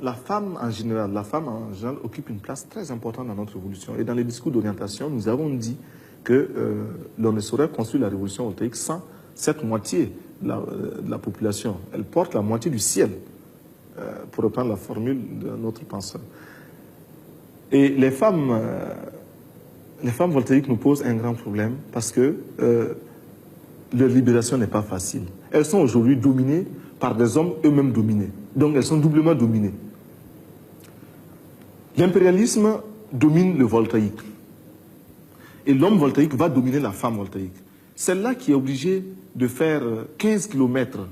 la femme en général occupe une place très importante dans notre révolution. Et dans les discours d'orientation, nous avons dit que l'on ne saurait construire la révolution voltaïque sans cette moitié de la population. Elle porte la moitié du ciel, pour reprendre la formule de notre penseur. Et les femmes voltaïques nous posent un grand problème parce que leur libération n'est pas facile. Elles sont aujourd'hui dominées par des hommes eux-mêmes dominés. Donc elles sont doublement dominées. L'impérialisme domine le voltaïque. Et l'homme voltaïque va dominer la femme voltaïque. Celle-là qui est obligée de faire 15 km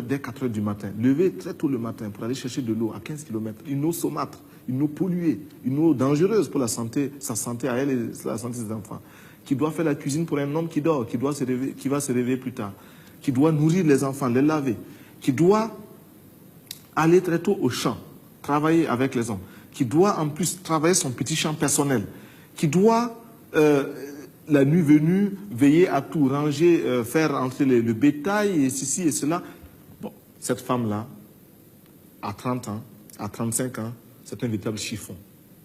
dès 4 heures du matin, lever très tôt le matin pour aller chercher de l'eau à 15 km, une eau saumâtre, une eau polluée, une eau dangereuse pour sa santé à elle et la santé des enfants, qui doit faire la cuisine pour un homme qui dort, qui va se réveiller plus tard, qui doit nourrir les enfants, les laver, qui doit aller très tôt au champ, travailler avec les hommes, qui doit en plus travailler son petit champ personnel, qui doit, la nuit venue, veiller à tout, ranger, faire entrer le bétail et ceci et cela. Bon, cette femme-là, à 30 ans, à 35 ans, c'est un véritable chiffon.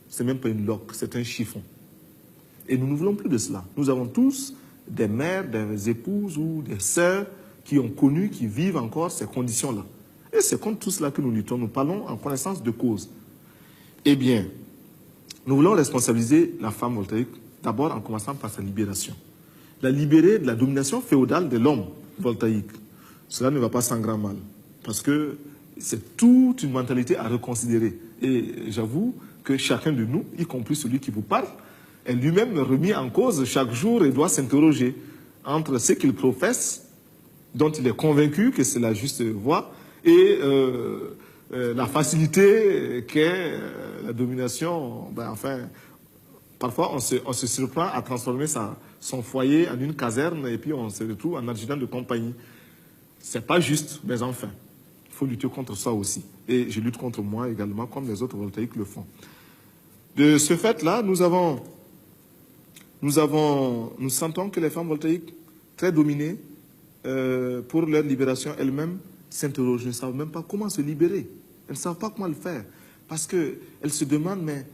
C'est même pas une loque, c'est un chiffon. Et nous ne voulons plus de cela. Nous avons tous des mères, des épouses ou des sœurs qui ont connu, qui vivent encore ces conditions-là. Et c'est contre tout cela que nous luttons. Nous parlons en connaissance de cause. Eh bien, nous voulons responsabiliser la femme voltaïque, d'abord en commençant par sa libération. La libérer de la domination féodale de l'homme voltaïque. Cela ne va pas sans grand mal, parce que c'est toute une mentalité à reconsidérer. Et j'avoue que chacun de nous, y compris celui qui vous parle, est lui-même remis en cause chaque jour et doit s'interroger entre ce qu'il professe, dont il est convaincu que c'est la juste voie, et la facilité qu'est la domination. Ben, enfin, parfois on se surprend à transformer son foyer en une caserne et puis on se retrouve en adjudant de compagnie. C'est pas juste, mais enfin, il faut lutter contre ça aussi. Et je lutte contre moi également, comme les autres voltaïques le font. De ce fait-là, nous sentons que les femmes voltaïques, très dominées, pour leur libération elles-mêmes, s'interrogent, ne savent même pas comment se libérer. Elles ne savent pas comment le faire. Parce qu'elles se demandent, mais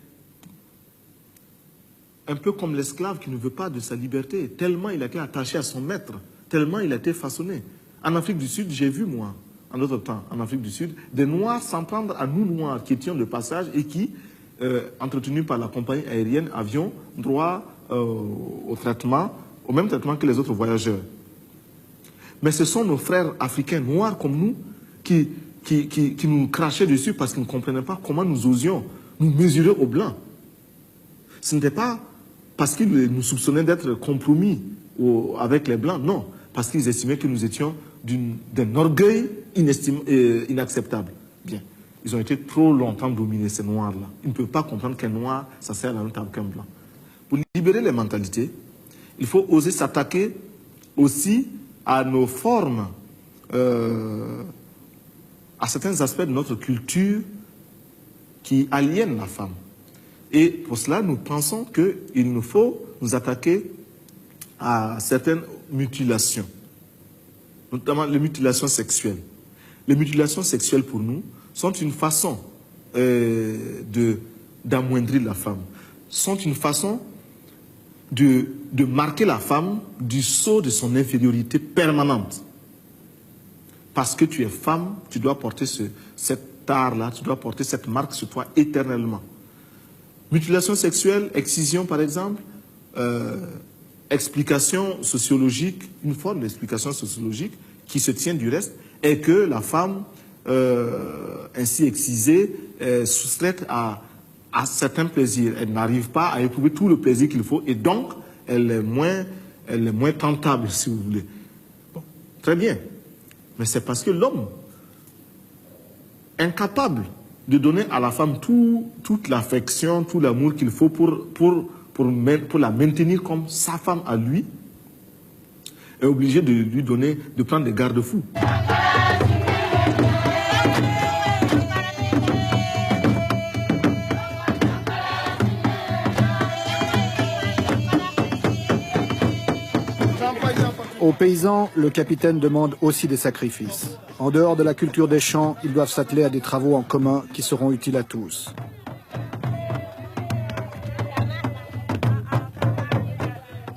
un peu comme l'esclave qui ne veut pas de sa liberté, tellement il a été attaché à son maître, tellement il a été façonné. En Afrique du Sud, j'ai vu, moi, en d'autres temps, en Afrique du Sud, des Noirs s'en prendre à nous Noirs qui étions de passage et qui, entretenus par la compagnie aérienne, avions droit au même traitement que les autres voyageurs. Mais ce sont nos frères africains noirs comme nous qui nous crachaient dessus parce qu'ils ne comprenaient pas comment nous osions nous mesurer aux Blancs. Ce n'était pas parce qu'ils nous soupçonnaient d'être compromis avec les Blancs, non, parce qu'ils estimaient que nous étions d'un orgueil inacceptable. Bien, ils ont été trop longtemps dominés, ces Noirs-là. Ils ne peuvent pas comprendre qu'un Noir, ça sert à la même table qu'un Blanc. Pour libérer les mentalités, il faut oser s'attaquer aussi à nos formes, à certains aspects de notre culture qui aliènent la femme. Et pour cela, nous pensons qu'il nous faut nous attaquer à certaines mutilations, notamment les mutilations sexuelles. Les mutilations sexuelles, pour nous, sont une façon d'amoindrir la femme, sont une façon de marquer la femme du sceau de son infériorité permanente. Parce que tu es femme, tu dois porter cet art-là, tu dois porter cette marque sur toi éternellement. Mutilation sexuelle, excision par exemple, explication sociologique, une forme d'explication sociologique qui se tient du reste, est que la femme, ainsi excisée, est soustraite à certains plaisirs. Elle n'arrive pas à éprouver tout le plaisir qu'il faut et donc elle est moins tentable, si vous voulez. Bon, très bien. Mais c'est parce que l'homme, incapable de donner à la femme toute l'affection, tout l'amour qu'il faut pour la maintenir comme sa femme à lui, est obligé de prendre des garde-fous. Aux paysans, le capitaine demande aussi des sacrifices. En dehors de la culture des champs, ils doivent s'atteler à des travaux en commun qui seront utiles à tous.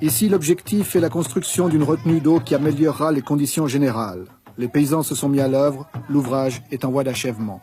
Ici, l'objectif est la construction d'une retenue d'eau qui améliorera les conditions générales. Les paysans se sont mis à l'œuvre, l'ouvrage est en voie d'achèvement.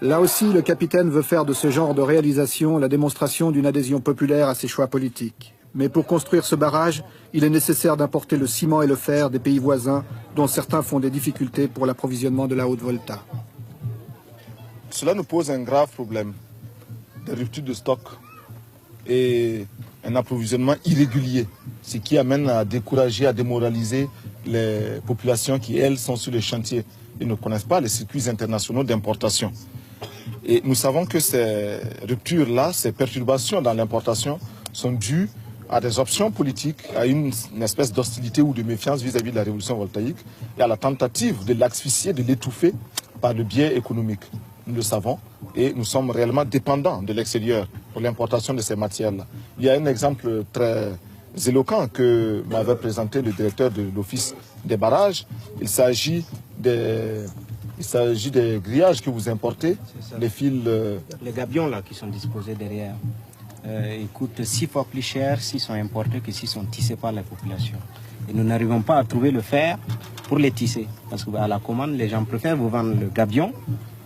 Là aussi, le capitaine veut faire de ce genre de réalisation la démonstration d'une adhésion populaire à ses choix politiques. Mais pour construire ce barrage, il est nécessaire d'importer le ciment et le fer des pays voisins, dont certains font des difficultés pour l'approvisionnement de la Haute-Volta. Cela nous pose un grave problème de rupture de stock et un approvisionnement irrégulier, ce qui amène à décourager, à démoraliser les populations qui, elles, sont sur les chantiers et ne connaissent pas les circuits internationaux d'importation. Et nous savons que ces ruptures-là, ces perturbations dans l'importation sont dues à des options politiques, à une espèce d'hostilité ou de méfiance vis-à-vis de la révolution voltaïque et à la tentative de l'asphyxier, de l'étouffer par le biais économique. Nous le savons et nous sommes réellement dépendants de l'extérieur pour l'importation de ces matières-là. Il y a un exemple très éloquent que m'avait présenté le directeur de l'Office des barrages. Il s'agit des grillages que vous importez, les fils... Les gabions là qui sont disposés derrière, ils coûtent 6 fois plus cher s'ils sont importés que s'ils sont tissés par la population. Et nous n'arrivons pas à trouver le fer pour les tisser. Parce qu'à la commande, les gens préfèrent vous vendre le gabion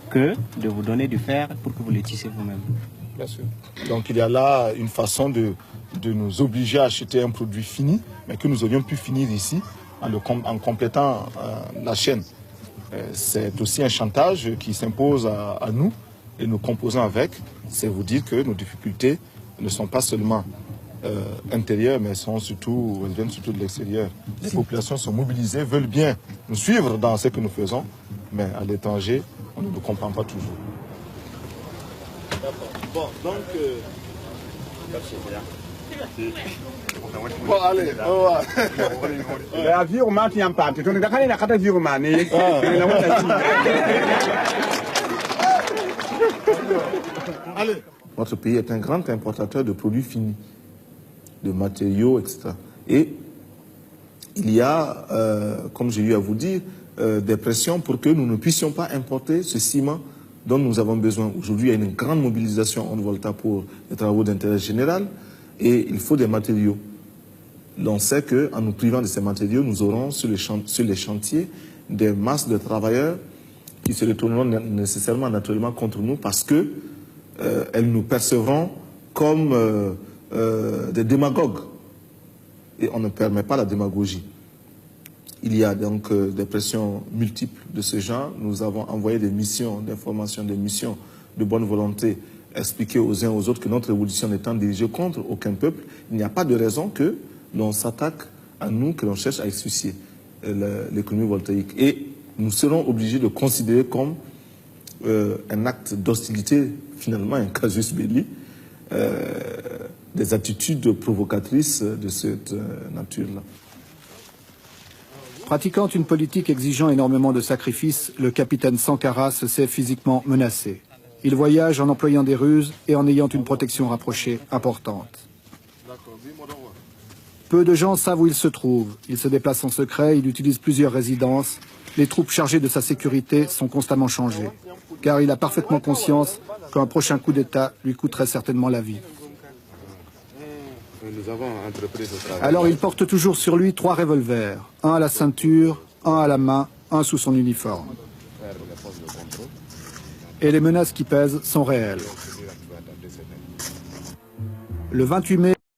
que de vous donner du fer pour que vous le tissez vous-même. Bien sûr. Donc il y a là une façon de nous obliger à acheter un produit fini, mais que nous aurions pu finir ici en complétant la chaîne. C'est aussi un chantage qui s'impose à nous et nous composons avec. C'est vous dire que nos difficultés ne sont pas seulement intérieures, mais elles viennent surtout de l'extérieur. Les populations sont mobilisées, veulent bien nous suivre dans ce que nous faisons, mais à l'étranger, on ne nous comprend pas toujours. D'accord. Bon, donc... Bon, allez, au revoir. Notre pays est un grand importateur de produits finis, de matériaux, etc. Et il y a, comme j'ai eu à vous dire, des pressions pour que nous ne puissions pas importer ce ciment dont nous avons besoin. Aujourd'hui, il y a une grande mobilisation en Volta pour les travaux d'intérêt général et il faut des matériaux. On sait qu'en nous privant de ces matériaux, nous aurons sur les chantiers des masses de travailleurs qui se retourneront nécessairement, naturellement contre nous parce que elles nous percevront comme des démagogues. Et on ne permet pas la démagogie. Il y a donc des pressions multiples de ce genre. Nous avons envoyé des missions d'information, des missions de bonne volonté, expliquer aux uns aux autres que notre révolution n'étant dirigée contre aucun peuple, il n'y a pas de raison que l'on s'attaque à nous, que l'on cherche à asphyxier l'économie voltaïque. Et nous serons obligés de considérer comme un acte d'hostilité, finalement un casus belli, des attitudes provocatrices de cette nature-là. Pratiquant une politique exigeant énormément de sacrifices, le capitaine Sankara se sait physiquement menacé. Il voyage en employant des ruses et en ayant une protection rapprochée importante. Peu de gens savent où il se trouve. Il se déplace en secret, il utilise plusieurs résidences. Les troupes chargées de sa sécurité sont constamment changées, car il a parfaitement conscience qu'un prochain coup d'État lui coûterait certainement la vie. Alors il porte toujours sur lui 3 revolvers, un à la ceinture, un à la main, un sous son uniforme. Et les menaces qui pèsent sont réelles. Le 28 mai,